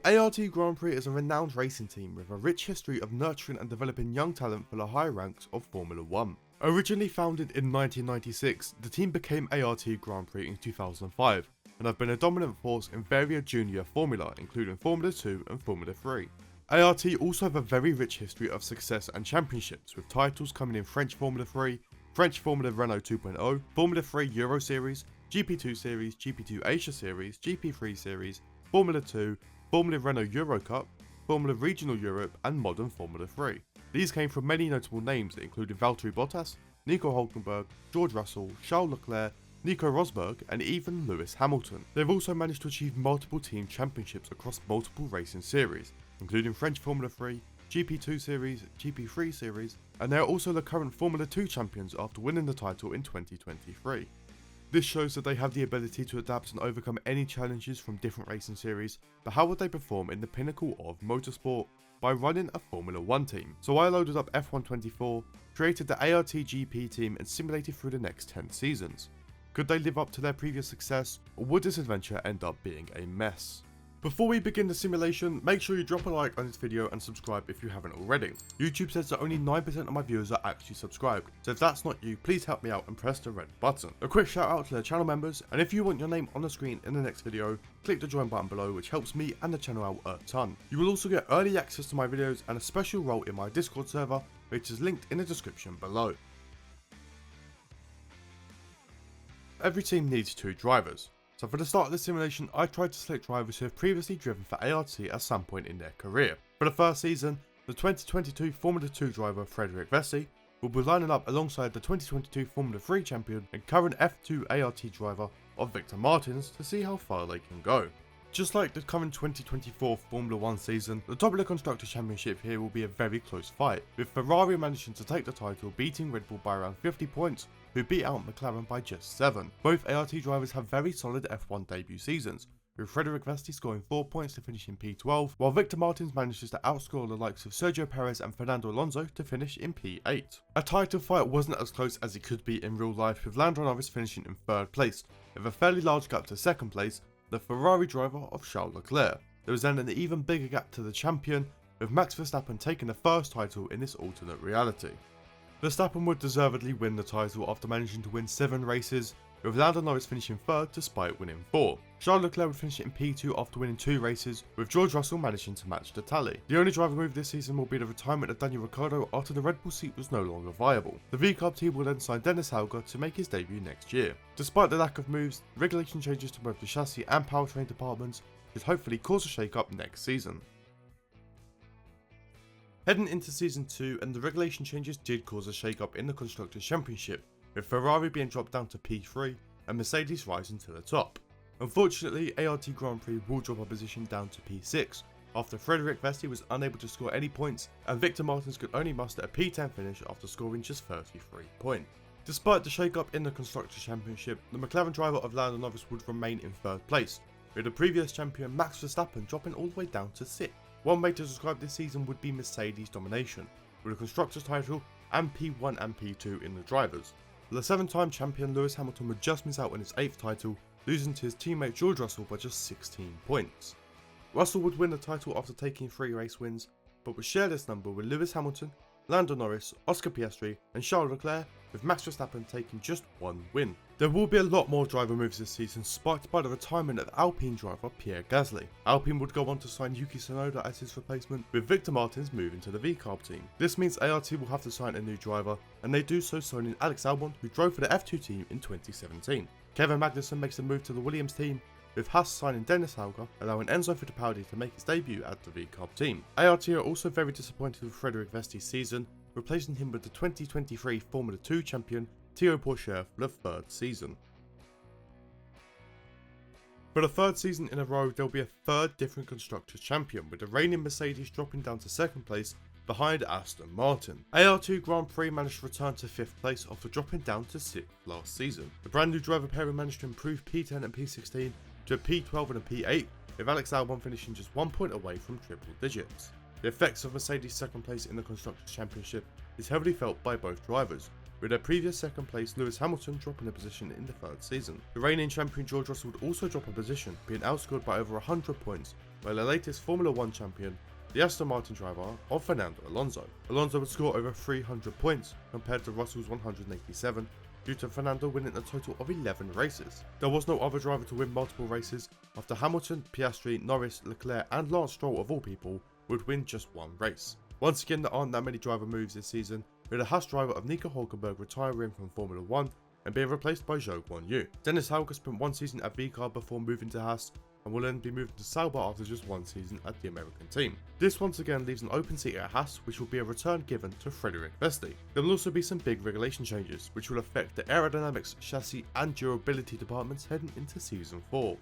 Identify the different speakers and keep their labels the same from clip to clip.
Speaker 1: ART Grand Prix is a renowned racing team with a rich history of nurturing and developing young talent for the higher ranks of Formula 1. Originally founded in 1996, the team became ART Grand Prix in 2005 and have been a dominant force in various junior formula including Formula 2 and Formula 3. ART also have a very rich history of success and championships, with titles coming in French Formula 3, French Formula Renault 2.0, Formula 3 Euro Series, GP2 Series, GP2 Asia Series, GP3 Series, Formula 2, Formula Renault Euro Cup, Formula Regional Europe and Modern Formula 3. These came from many notable names including Valtteri Bottas, Nico Hülkenberg, George Russell, Charles Leclerc, Nico Rosberg and even Lewis Hamilton. They've also managed to achieve multiple team championships across multiple racing series, including French Formula 3, GP2 Series, GP3 Series, and they are also the current Formula 2 champions after winning the title in 2023. This shows that they have the ability to adapt and overcome any challenges from different racing series, but how would they perform in the pinnacle of motorsport? By running a Formula 1 team. So I loaded up F124, created the ART GP team and simulated through the next 10 seasons. Could they live up to their previous success, or would this adventure end up being a mess? Before we begin the simulation, make sure you drop a like on this video and subscribe if you haven't already. YouTube says that only 9% of my viewers are actually subscribed, so if that's not you, please help me out and press the red button. A quick shout out to the channel members, and if you want your name on the screen in the next video, click the join button below, which helps me and the channel out a ton. You will also get early access to my videos and a special role in my Discord server, which is linked in the description below. Every team needs 2 drivers. So for the start of the simulation, I tried to select drivers who have previously driven for ART at some point in their career. For the first season, the 2022 Formula 2 driver Frederik Vessi will be lining up alongside the 2022 Formula 3 champion and current F2 ART driver of Victor Martins to see how far they can go. Just like the current 2024 Formula 1 season, the top of the Constructors' Championship here will be a very close fight, with Ferrari managing to take the title, beating Red Bull by around 50 points, who beat out McLaren by just 7. Both ART drivers have very solid F1 debut seasons, with Frederik Vessi scoring 4 points to finish in P12, while Victor Martins manages to outscore the likes of Sergio Perez and Fernando Alonso to finish in P8. A title fight wasn't as close as it could be in real life, with Lando Norris finishing in 3rd place, with a fairly large gap to 2nd place, the Ferrari driver of Charles Leclerc. There was then an even bigger gap to the champion, with Max Verstappen taking the first title in this alternate reality. Verstappen would deservedly win the title after managing to win 7 races, with Lando Norris finishing 3rd despite winning 4. Charles Leclerc would finish in P2 after winning 2 races, with George Russell managing to match the tally. The only driver move this season will be the retirement of Daniel Ricciardo after the Red Bull seat was no longer viable. The V-Carb team will then sign Dennis Hauger to make his debut next year. Despite the lack of moves, regulation changes to both the chassis and powertrain departments should hopefully cause a shake-up next season. Heading into Season 2, and the regulation changes did cause a shake-up in the Constructors' Championship, with Ferrari being dropped down to P3 and Mercedes rising to the top. Unfortunately, ART Grand Prix will drop a position down to P6, after Frederik Vessi was unable to score any points and Victor Martins could only muster a P10 finish after scoring just 33 points. Despite the shake-up in the Constructors' Championship, the McLaren driver of Lando Norris would remain in 3rd place, with the previous champion Max Verstappen dropping all the way down to 6th. One way to describe this season would be Mercedes' domination, with a Constructors' title and P1 and P2 in the drivers. The 7-time champion Lewis Hamilton would just miss out on his 8th title, losing to his teammate George Russell by just 16 points. Russell would win the title after taking 3 race wins, but would share this number with Lewis Hamilton, Lando Norris, Oscar Piastri and Charles Leclerc, with Max Verstappen taking just 1 win. There will be a lot more driver moves this season, sparked by the retirement of Alpine driver Pierre Gasly. Alpine would go on to sign Yuki Tsunoda as his replacement, with Victor Martins moving to the V-Carb team. This means ART will have to sign a new driver, and they do so signing Alex Albon, who drove for the F2 team in 2017. Kevin Magnussen makes a move to the Williams team, with Haas signing Dennis Hauger, allowing Enzo Fittipaldi to make his debut at the V-Carb team. ART are also very disappointed with Frederik Vessi's season, replacing him with the 2023 Formula 2 champion Théo Pourchaire for the 3rd season. For the 3rd season in a row, there will be a 3rd different Constructors' champion, with the reigning Mercedes dropping down to 2nd place behind Aston Martin. ART Grand Prix managed to return to 5th place after dropping down to 6th last season. The brand new driver pairing managed to improve P10 and P16 to a P12 and a P8, with Alex Albon finishing just 1 point away from triple digits. The effects of Mercedes' 2nd place in the Constructors' Championship is heavily felt by both drivers, with their previous 2nd place Lewis Hamilton dropping a position in the 3rd season. The reigning champion George Russell would also drop a position, being outscored by over 100 points, where the latest Formula 1 champion, the Aston Martin driver of Fernando Alonso. Alonso would score over 300 points compared to Russell's 187, due to Fernando winning a total of 11 races. There was no other driver to win multiple races after Hamilton, Piastri, Norris, Leclerc and Lance Stroll of all people would win just one race. Once again, there aren't that many driver moves this season, with the Haas driver of Nico Hülkenberg retiring from Formula 1 and being replaced by Zhou Guanyu. Dennis Hauger spent one season at VCAR before moving to Haas, and will then be moved to Sauber after just one season at the American team. This once again leaves an open seat at Haas, which will be a return given to Frederick Vesti. There will also be some big regulation changes, which will affect the aerodynamics, chassis and durability departments heading into Season 4.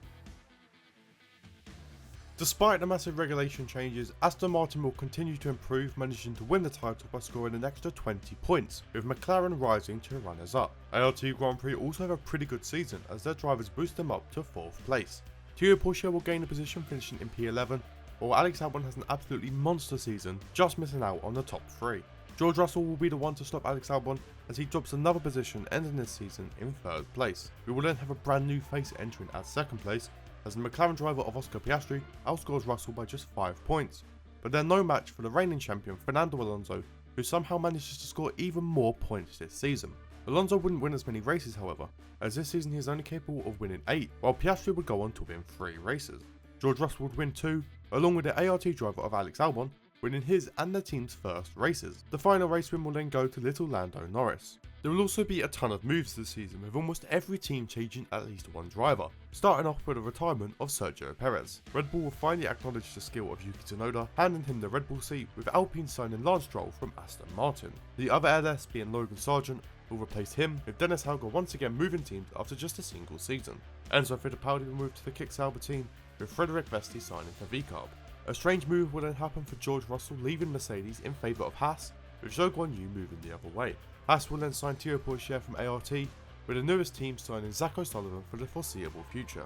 Speaker 1: Despite the massive regulation changes, Aston Martin will continue to improve, managing to win the title by scoring an extra 20 points, with McLaren rising to runners-up. ART Grand Prix also have a pretty good season, as their drivers boost them up to 4th place. Thierry Pourchaire will gain a position finishing in P11, while Alex Albon has an absolutely monster season, just missing out on the top 3. George Russell will be the one to stop Alex Albon as he drops another position, ending this season in 3rd place. We will then have a brand new face entering at 2nd place, as the McLaren driver of Oscar Piastri outscores Russell by just 5 points. But they're no match for the reigning champion Fernando Alonso, who somehow manages to score even more points this season. Alonso wouldn't win as many races however, as this season he is only capable of winning 8, while Piastri would go on to win 3 races. George Russell would win 2, along with the ART driver of Alex Albon, winning his and their team's first races. The final race win will then go to little Lando Norris. There will also be a ton of moves this season, with almost every team changing at least one driver, starting off with the retirement of Sergio Perez. Red Bull will finally acknowledge the skill of Yuki Tsunoda, handing him the Red Bull seat, with Alpine signing Lance Stroll from Aston Martin. The other LS being Logan Sargent will replace him, with Dennis Hauger once again moving teams after just a single season. Enzo Fittipaldi will move to the Kick Sauber team, with Frederick Vesti signing for VCARB. A strange move will then happen for George Russell leaving Mercedes in favour of Haas, with Zhou Guanyu moving the other way. Haas will then sign Thierry Pourchaire from ART, with the newest team signing Zach O'Sullivan for the foreseeable future.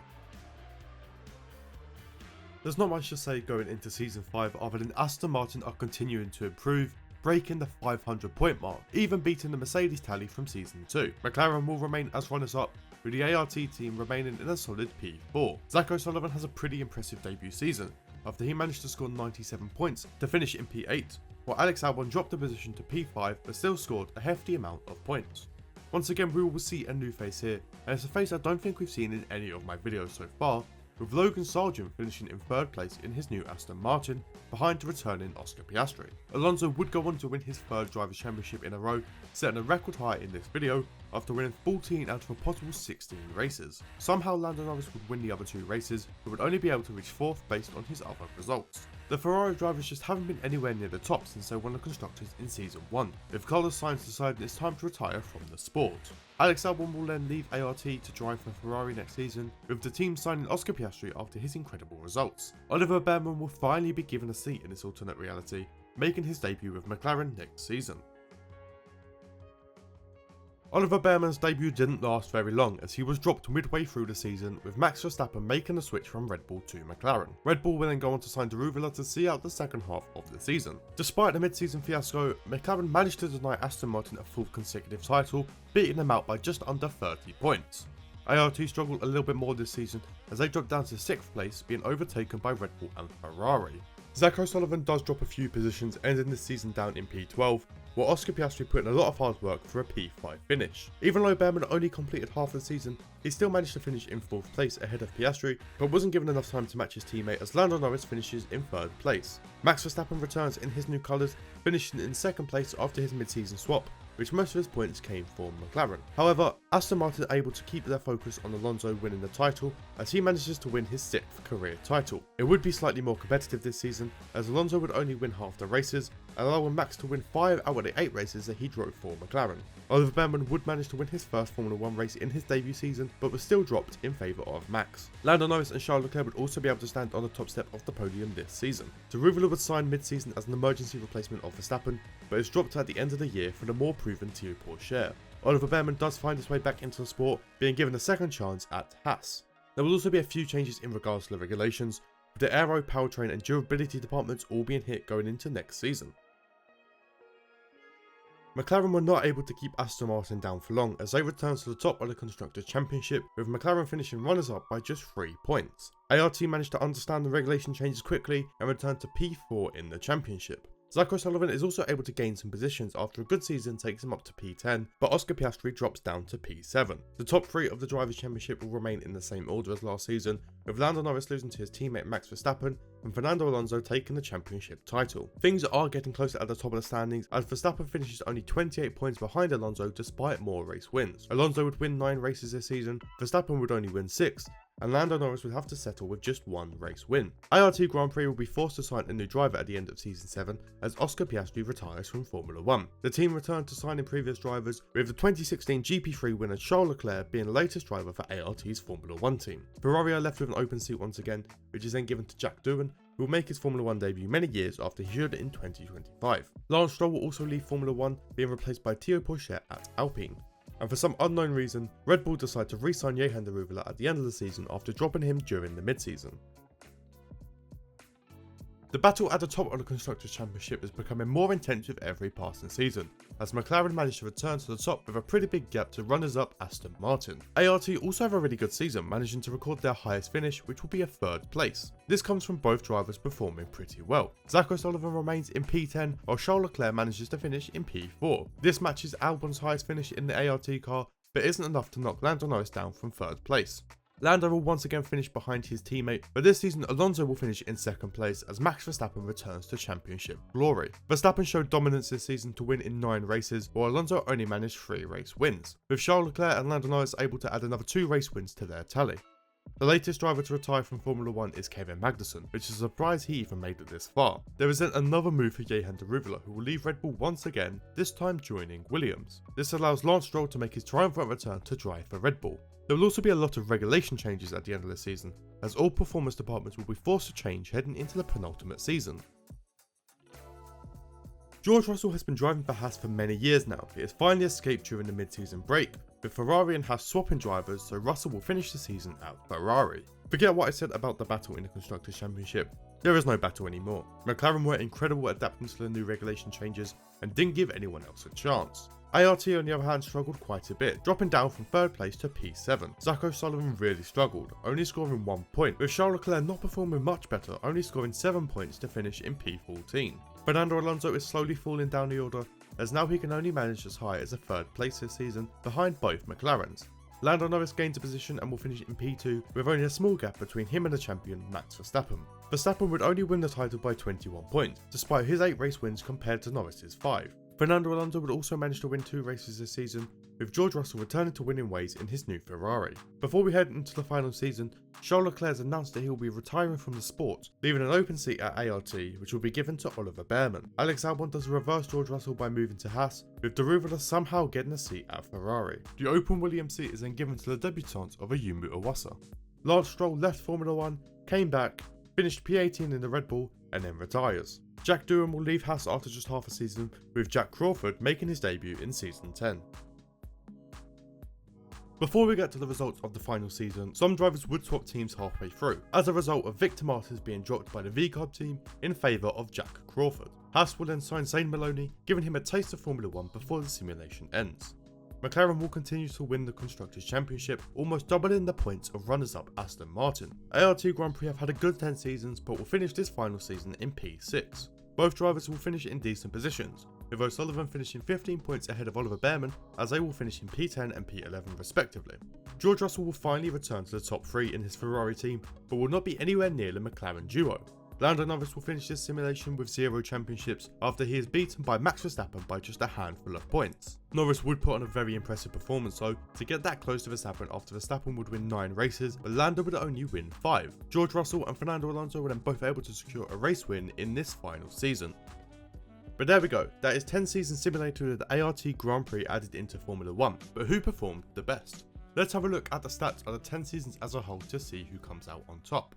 Speaker 1: There's not much to say going into Season 5 other than Aston Martin are continuing to improve, breaking the 500 point mark, even beating the Mercedes tally from Season 2. McLaren will remain as runners-up, with the ART team remaining in a solid P4. Zach O'Sullivan has a pretty impressive debut season, after he managed to score 97 points to finish in P8, while Alex Albon dropped the position to P5 but still scored a hefty amount of points. Once again we will see a new face here, and it's a face I don't think we've seen in any of my videos so far, with Logan Sargent finishing in 3rd place in his new Aston Martin, behind the returning Oscar Piastri. Alonso would go on to win his 3rd Drivers' Championship in a row, setting a record high in this video after winning 14 out of a possible 16 races. Somehow Lando Norris would win the other 2 races, but would only be able to reach 4th based on his other results. The Ferrari drivers just haven't been anywhere near the top since they won the Constructors in Season 1, with Carlos Sainz deciding it's time to retire from the sport. Alex Albon will then leave ART to drive for Ferrari next season, with the team signing Oscar Piastri after his incredible results. Oliver Behrman will finally be given a seat in this alternate reality, making his debut with McLaren next season. Oliver Behrman's debut didn't last very long, as he was dropped midway through the season, with Max Verstappen making the switch from Red Bull to McLaren. Red Bull will then go on to sign Daruvilla to see out the second half of the season. Despite the mid-season fiasco, McLaren managed to deny Aston Martin a 4th consecutive title, beating them out by just under 30 points. ART struggled a little bit more this season, as they dropped down to 6th place, being overtaken by Red Bull and Ferrari. Zach O'Sullivan does drop a few positions, ending this season down in P12, while Oscar Piastri put in a lot of hard work for a P5 finish. Even though Behrman only completed half the season, he still managed to finish in 4th place ahead of Piastri, but wasn't given enough time to match his teammate as Lando Norris finishes in 3rd place. Max Verstappen returns in his new colours, finishing in 2nd place after his mid-season swap, which most of his points came from McLaren. However, Aston Martin are able to keep their focus on Alonso winning the title, as he manages to win his 6th career title. It would be slightly more competitive this season, as Alonso would only win half the races, allowing Max to win 5 out of the 8 races that he drove for McLaren. Oliver Behrman would manage to win his first Formula 1 race in his debut season, but was still dropped in favour of Max. Lando Norris and Charles Leclerc would also be able to stand on the top step of the podium this season. Daruvilla would sign mid-season as an emergency replacement of Verstappen, but is dropped at the end of the year for the more proven Thierry Pourchaire. Oliver Behrman does find his way back into the sport, being given a second chance at Haas. There will also be a few changes in regards to the regulations, with the aero, powertrain and durability departments all being hit going into next season. McLaren were not able to keep Aston Martin down for long as they returned to the top of the Constructors' Championship, with McLaren finishing runners-up by just 3 points. ART managed to understand the regulation changes quickly and returned to P4 in the championship. Zach O'Sullivan is also able to gain some positions after a good season takes him up to P10, but Oscar Piastri drops down to P7. The top 3 of the Drivers' Championship will remain in the same order as last season, with Lando Norris losing to his teammate Max Verstappen and Fernando Alonso taking the championship title. Things are getting closer at the top of the standings as Verstappen finishes only 28 points behind Alonso despite more race wins. Alonso would win 9 races this season, Verstappen would only win 6, and Lando Norris would have to settle with just 1 race win. IRT Grand Prix will be forced to sign a new driver at the end of Season 7 as Oscar Piastri retires from Formula 1. The team returned to signing previous drivers, with the 2016 GP3 winner Charles Leclerc being the latest driver for ART's Formula 1 team. Ferrari are left with an open seat once again, which is then given to Jack Doohan, who will make his Formula 1 debut many years after he should in 2025. Lance Stroll will also leave Formula 1, being replaced by Théo Pourchaire at Alpine. And for some unknown reason, Red Bull decided to re-sign Jehan Daruvala at the end of the season after dropping him during the mid-season. The battle at the top of the Constructors' Championship is becoming more intense with every passing season, as McLaren managed to return to the top with a pretty big gap to runners-up Aston Martin. ART also have a really good season, managing to record their highest finish, which will be a 3rd place. This comes from both drivers performing pretty well. Zach O'Sullivan remains in P10, while Charles Leclerc manages to finish in P4. This matches Albon's highest finish in the ART car, but isn't enough to knock Lando Norris down from 3rd place. Lando will once again finish behind his teammate, but this season Alonso will finish in 2nd place as Max Verstappen returns to championship glory. Verstappen showed dominance this season to win in 9 races, while Alonso only managed 3 race wins, with Charles Leclerc and Lando Norris able to add another 2 race wins to their tally. The latest driver to retire from Formula 1 is Kevin Magnussen, which is a surprise he even made it this far. There is then another move for Jehan Daruvala, who will leave Red Bull once again, this time joining Williams. This allows Lance Stroll to make his triumphant return to drive for Red Bull. There will also be a lot of regulation changes at the end of the season, as all performance departments will be forced to change heading into the penultimate season. George Russell has been driving for Haas for many years now. He has finally escaped during the mid-season break, with Ferrari and Haas swapping drivers, so Russell will finish the season at Ferrari. Forget what I said about the battle in the Constructors' Championship. There is no battle anymore. McLaren were incredible at adapting to the new regulation changes and didn't give anyone else a chance. ART on the other hand struggled quite a bit, dropping down from 3rd place to P7. Zach O'Sullivan really struggled, only scoring 1 point, with Charles Leclerc not performing much better, only scoring 7 points to finish in P14. Fernando Alonso is slowly falling down the order, as now he can only manage as high as a 3rd place this season, behind both McLarens. Lando Norris gains a position and will finish in P2, with only a small gap between him and the champion Max Verstappen. Verstappen would only win the title by 21 points, despite his 8 race wins compared to Norris's 5. Fernando Alonso would also manage to win 2 races this season, with George Russell returning to winning ways in his new Ferrari. Before we head into the final season, Charles Leclerc has announced that he will be retiring from the sport, leaving an open seat at ART, which will be given to Oliver Behrman. Alex Albon does reverse George Russell by moving to Haas, with Daruvala somehow getting a seat at Ferrari. The open Williams seat is then given to the debutant of Ayumu Iwasa. Lance Stroll left Formula 1, came back, finished P18 in the Red Bull, and then retires. Jack Doohan will leave Haas after just half a season, with Jack Crawford making his debut in Season 10. Before we get to the results of the final season, some drivers would swap teams halfway through, as a result of Victor Martins being dropped by the V-Carb team in favour of Jack Crawford. Haas will then sign Zane Maloney, giving him a taste of Formula 1 before the simulation ends. McLaren will continue to win the Constructors' Championship, almost doubling the points of runners-up Aston Martin. ART Grand Prix have had a good 10 seasons, but will finish this final season in P6. Both drivers will finish in decent positions, with O'Sullivan finishing 15 points ahead of Oliver Behrman, as they will finish in P10 and P11 respectively. George Russell will finally return to the top 3 in his Ferrari team, but will not be anywhere near the McLaren duo. Lando Norris will finish this simulation with 0 championships after he is beaten by Max Verstappen by just a handful of points. Norris would put on a very impressive performance though, to get that close to Verstappen after Verstappen would win 9 races, but Lando would only win 5. George Russell and Fernando Alonso were then both able to secure a race win in this final season. But there we go, that is 10 seasons simulated with the ART Grand Prix added into Formula 1, but who performed the best? Let's have a look at the stats of the 10 seasons as a whole to see who comes out on top.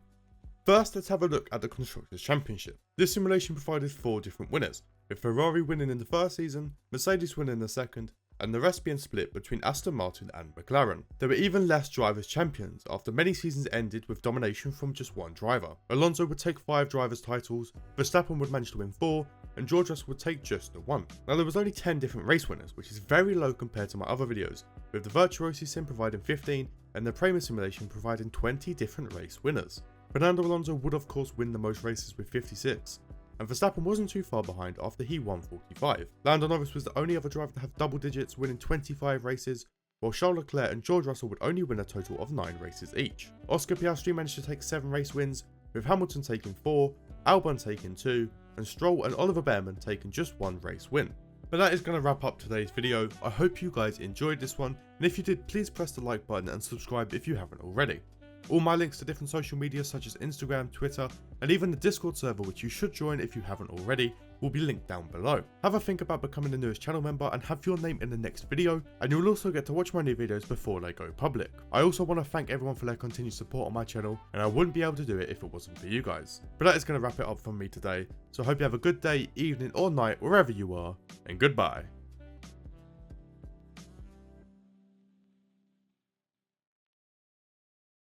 Speaker 1: First, let's have a look at the Constructors' Championship. This simulation provided 4 different winners, with Ferrari winning in the first season, Mercedes winning in the second, and the rest being split between Aston Martin and McLaren. There were even less drivers champions after many seasons ended with domination from just one driver. Alonso would take 5 drivers titles, Verstappen would manage to win 4, and George Russell would take just the 1. Now there was only 10 different race winners, which is very low compared to my other videos, with the Virtuosi Sim providing 15 and the Premier Simulation providing 20 different race winners. Fernando Alonso would of course win the most races with 56, and Verstappen wasn't too far behind after he won 45. Lando Norris was the only other driver to have double digits, winning 25 races, while Charles Leclerc and George Russell would only win a total of 9 races each. Oscar Piastri managed to take 7 race wins, with Hamilton taking 4, Albon taking 2, and Stroll and Oliver Behrman taking just 1 race win. But that is going to wrap up today's video. I hope you guys enjoyed this one, and if you did, please press the like button and subscribe if you haven't already. All my links to different social media such as Instagram, Twitter, and even the Discord server, which you should join if you haven't already, will be linked down below. Have a think about becoming the newest channel member and have your name in the next video, and you'll also get to watch my new videos before they go public. I also want to thank everyone for their continued support on my channel, and I wouldn't be able to do it if it wasn't for you guys. But that is going to wrap it up from me today, so I hope you have a good day, evening or night wherever you are, and goodbye.